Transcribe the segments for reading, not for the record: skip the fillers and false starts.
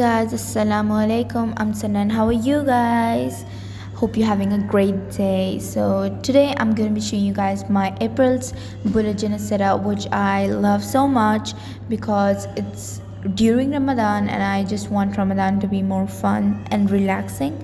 guys, assalamu alaikum. I'm Sanan. How are you guys? Hope you're having a great day. So today I'm going to be showing you guys my April's bullet journal setup, which I love so much because it's during Ramadan and I just want Ramadan to be more fun and relaxing.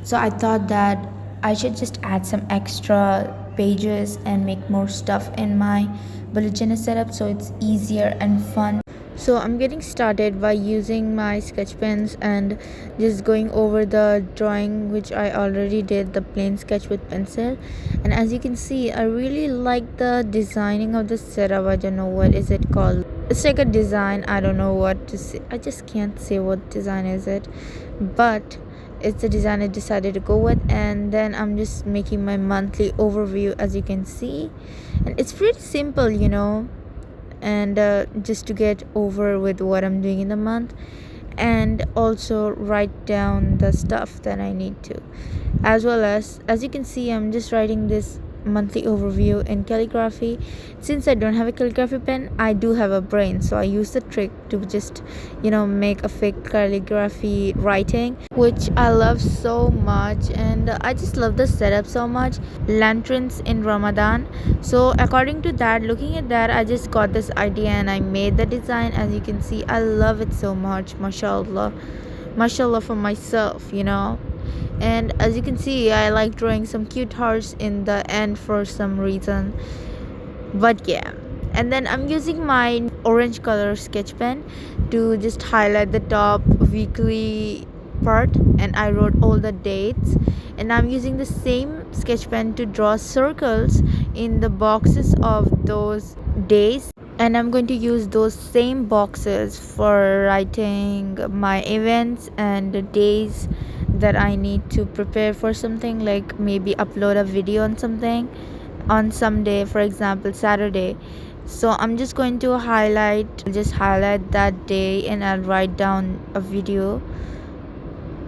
So I thought that I should just add some extra pages and make more stuff in my bullet journal setup so it's easier and fun. So I'm getting started by using my sketch pens and just going over the drawing which I already did, the plain sketch with pencil. And as you can see, I really like the designing of the setup. I don't know what is it called. It's like a design. I don't know what to say. I just can't say what design is it, but it's the design I decided to go with. And then I'm just making my monthly overview, as you can see, and it's pretty simple, and just to get over with what I'm doing in the month, and also write down the stuff that I need to, as well as you can see, I'm just writing this monthly overview in calligraphy. Since I don't have a calligraphy pen, I do have a brain, so I use the trick to just make a fake calligraphy writing, which I love so much. And I just love the setup so much. Lanterns in Ramadan, so according to that, looking at that, I just got this idea and I made the design. As you can see, I love it so much. Mashallah for myself, and as you can see, I like drawing some cute hearts in the end for some reason, but yeah. And then I'm using my orange color sketch pen to just highlight the top weekly part, and I wrote all the dates. And I'm using the same sketch pen to draw circles in the boxes of those days, and I'm going to use those same boxes for writing my events and the days that I need to prepare for something, like maybe upload a video on something on some day, for example Saturday. So I'm just going to highlight that day, and I'll write down a video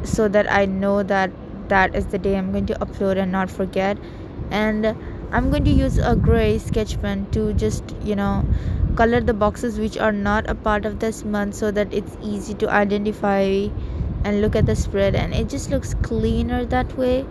so that I know that that is the day I'm going to upload and not forget. And I'm going to use a gray sketch pen to just color the boxes which are not a part of this month, so that it's easy to identify and look at the spread, and it just looks cleaner that way.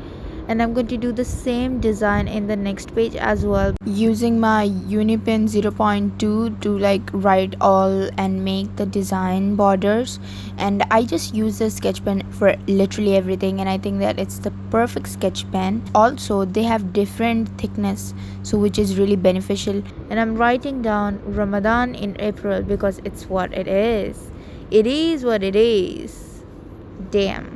And I'm going to do the same design in the next page as well, using my Unipen 0.2 to write all and make the design borders. And I just use the sketch pen for literally everything, and I think that it's the perfect sketch pen. Also, they have different thickness, so which is really beneficial. And I'm writing down Ramadan in April because it's what it is. It is what it is. Damn.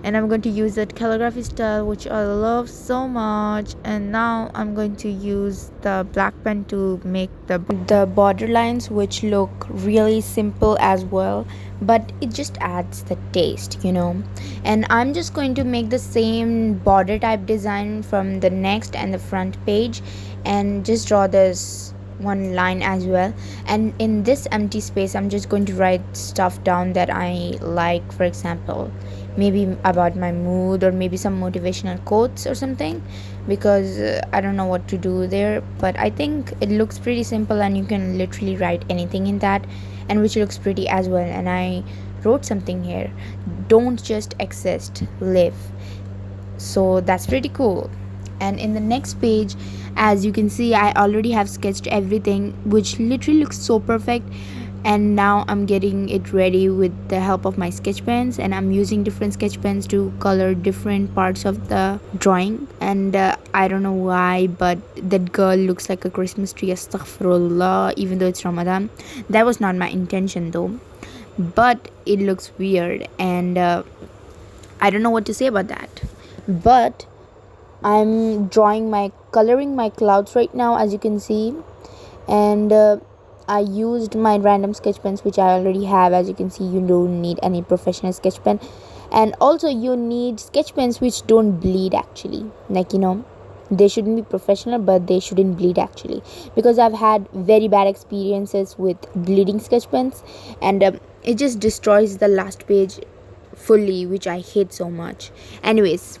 And I'm going to use that calligraphy style, which I love so much. And now I'm going to use the black pen to make the border lines, which look really simple as well, but it just adds the taste, And I'm just going to make the same border type design from the next and the front page, and just draw this one line as well. And in this empty space, I'm just going to write stuff down that I like, for example maybe about my mood, or maybe some motivational quotes or something, because I don't know what to do there. But I think it looks pretty simple, and you can literally write anything in that, and which looks pretty as well. And I wrote something here: don't just exist, live. So that's pretty cool. And in the next page, as you can see, I already have sketched everything, which literally looks so perfect. And now I'm getting it ready with the help of my sketch pens, and I'm using different sketch pens to color different parts of the drawing. And I don't know why, but that girl looks like a Christmas tree. Astaghfirullah, even though it's Ramadan. That was not my intention though, but it looks weird, and I don't know what to say about that. But I'm coloring my clouds right now, as you can see. And I used my random sketch pens, which I already have. As you can see, you don't need any professional sketch pen. And also you need sketch pens which don't bleed actually. They shouldn't be professional, but they shouldn't bleed actually, because I've had very bad experiences with bleeding sketch pens, and it just destroys the last page fully, which I hate so much. Anyways,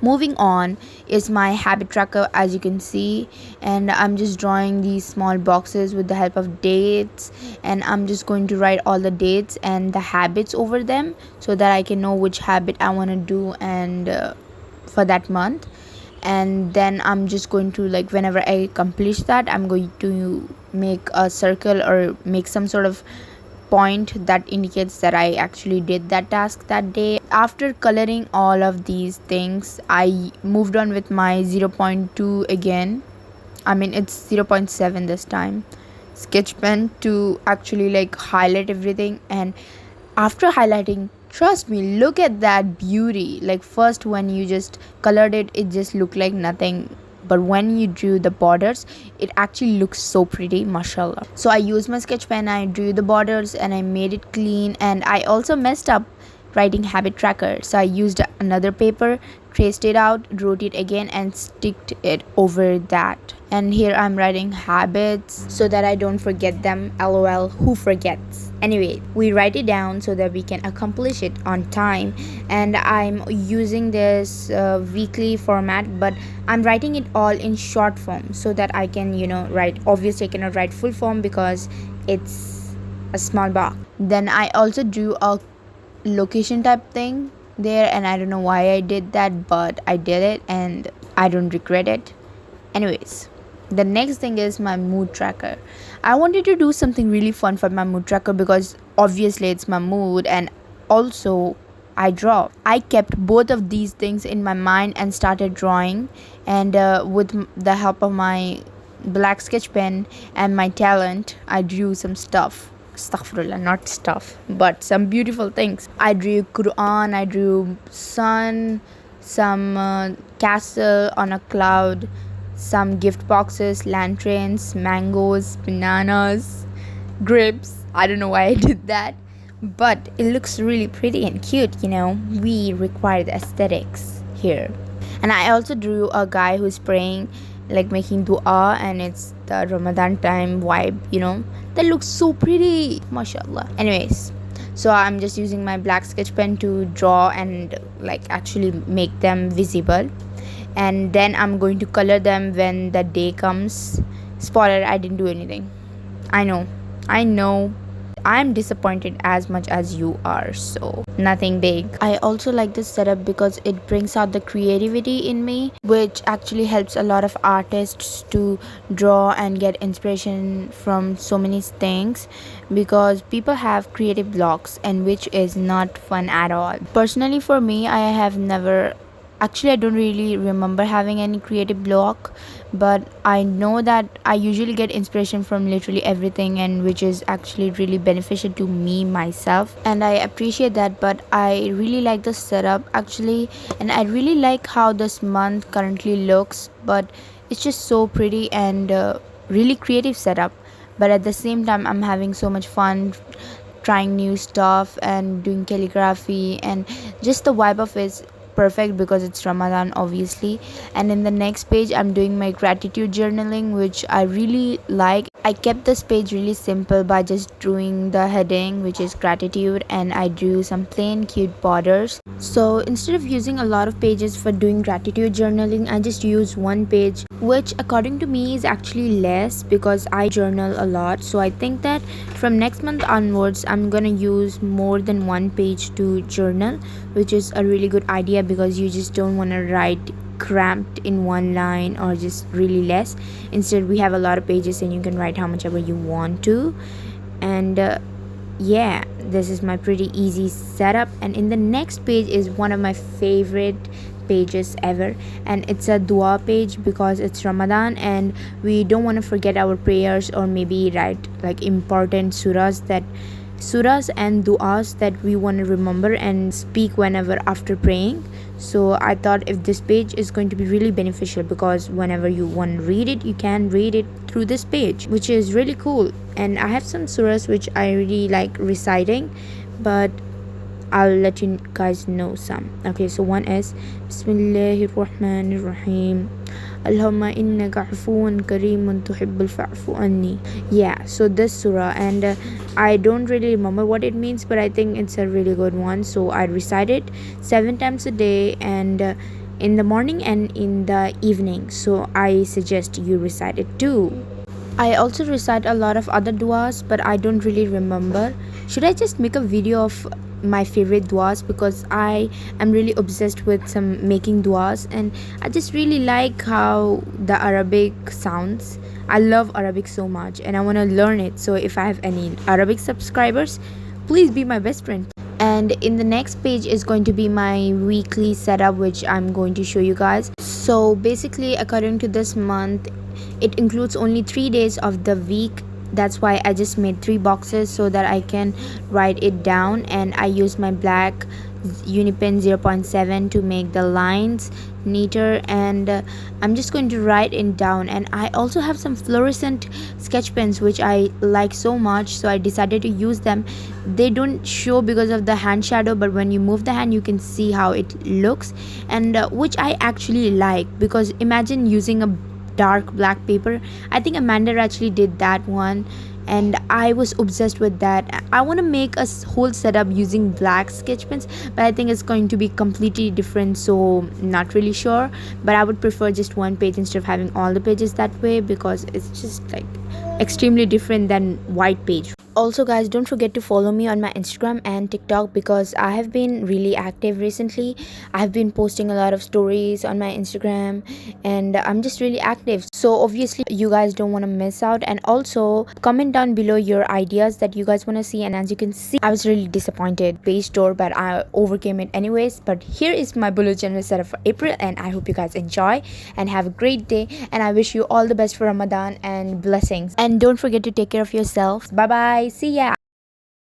Moving on is my habit tracker, as you can see, and I'm just drawing these small boxes with the help of dates, and I'm just going to write all the dates and the habits over them so that I can know which habit I want to do and for that month. And then I'm just going to, like, whenever I accomplish that, I'm going to make a circle or make some sort of point that indicates that I actually did that task that day. After coloring all of these things, I moved on with my 0.2 again. I mean, it's 0.7 this time. Sketch pen to actually like highlight everything. And after highlighting, trust me, look at that beauty. Like, first when you just colored it, it just looked like nothing, but when you drew the borders, it actually looks so pretty, mashallah. So I used my sketch pen, I drew the borders and I made it clean. And I also messed up writing habit tracker, so I used another paper, traced it out, wrote it again and sticked it over that. And here I'm writing habits so that I don't forget them. LOL, who forgets? Anyway, we write it down so that we can accomplish it on time. And I'm using this weekly format, but I'm writing it all in short form so that I can, write. Obviously I cannot write full form because it's a small box. Then I also drew a location type thing there, and I don't know why I did that, but I did it and I don't regret it. Anyways, the next thing is my mood tracker. I wanted to do something really fun for my mood tracker because obviously it's my mood, and also I draw. I kept both of these things in my mind and started drawing, and with the help of my black sketch pen and my talent, I drew some stuff. Astaghfirullah, not stuff, but some beautiful things. I drew Quran, I drew sun, some castle on a cloud, some gift boxes, lanterns, mangoes, bananas, grapes. I don't know why I did that, but it looks really pretty and cute. We require the aesthetics here. And I also drew a guy who's praying, like making dua, and it's the Ramadan time vibe, that looks so pretty, mashallah. Anyways, so I'm just using my black sketch pen to draw and like actually make them visible, and then I'm going to color them when the day comes. Spoiler, I didn't do anything. I know I'm disappointed as much as you are, so nothing big. I also like this setup because it brings out the creativity in me, which actually helps a lot of artists to draw and get inspiration from so many things, because people have creative blocks, and which is not fun at all. Personally, for me, I don't really remember having any creative block, but I know that I usually get inspiration from literally everything, and which is actually really beneficial to me myself, and I appreciate that. But I really like the setup actually, and I really like how this month currently looks, but it's just so pretty and really creative setup. But at the same time, I'm having so much fun trying new stuff and doing calligraphy, and just the vibe of it is perfect because it's Ramadan, obviously. And in the next page, I'm doing my gratitude journaling, which I really like. I kept this page really simple by just drawing the heading, which is gratitude, and I drew some plain cute borders. So instead of using a lot of pages for doing gratitude journaling, I just use one page, which according to me is actually less because I journal a lot. So I think that from next month onwards, I'm gonna use more than one page to journal, which is a really good idea because you just don't want to write cramped in one line or just really less. Instead, we have a lot of pages and you can write how much ever you want to. And yeah, this is my pretty easy setup. And in the next page is one of my favorite pages ever, and it's a dua page because it's Ramadan and we don't want to forget our prayers, or maybe write like important surahs and du'as that we want to remember and speak whenever after praying. So I thought if this page is going to be really beneficial, because whenever you want to read it, you can read it through this page, which is really cool. And I have some surahs which I really like reciting, but I'll let you guys know some. Okay, so one is Bismillahirrahmanirrahim. Allahumma innaka afuun kareemun tuhibbul fa'fu anni. Yeah, so this surah, and I don't really remember what it means, but I think it's a really good one. So I recite it 7 times a day, and in the morning and in the evening, so I suggest you recite it too. I also recite a lot of other duas, but I don't really remember. Should I just make a video of my favorite duas, because I am really obsessed with some making duas, and I just really like how the Arabic sounds. I love Arabic so much and I want to learn it. So if I have any Arabic subscribers, please be my best friend. And in the next page is going to be my weekly setup, which I'm going to show you guys. So basically, according to this month, it includes only 3 days of the week. That's why I just made 3 boxes so that I can write it down, and I use my black Unipen 0.7 to make the lines neater, and I'm just going to write it down. And I also have some fluorescent sketch pens which I like so much, so I decided to use them. They don't show because of the hand shadow, but when you move the hand you can see how it looks, and which I actually like, because imagine using a dark black paper. I think Amanda actually did that one, and I was obsessed with that. I want to make a whole setup using black sketch pens, but I think it's going to be completely different, so not really sure. But I would prefer just one page instead of having all the pages that way, because it's just like extremely different than white page. Also guys, don't forget to follow me on my Instagram and TikTok, because I have been really active recently. I have been posting a lot of stories on my Instagram, and I'm just really active, so obviously you guys don't want to miss out. And also comment down below your ideas that you guys want to see. And as you can see, I was really disappointed page store, but I overcame it anyways. But here is my bullet journal setup for April, and I hope you guys enjoy and have a great day, and I wish you all the best for Ramadan and blessings. And don't forget to take care of yourselves. Bye bye, see ya.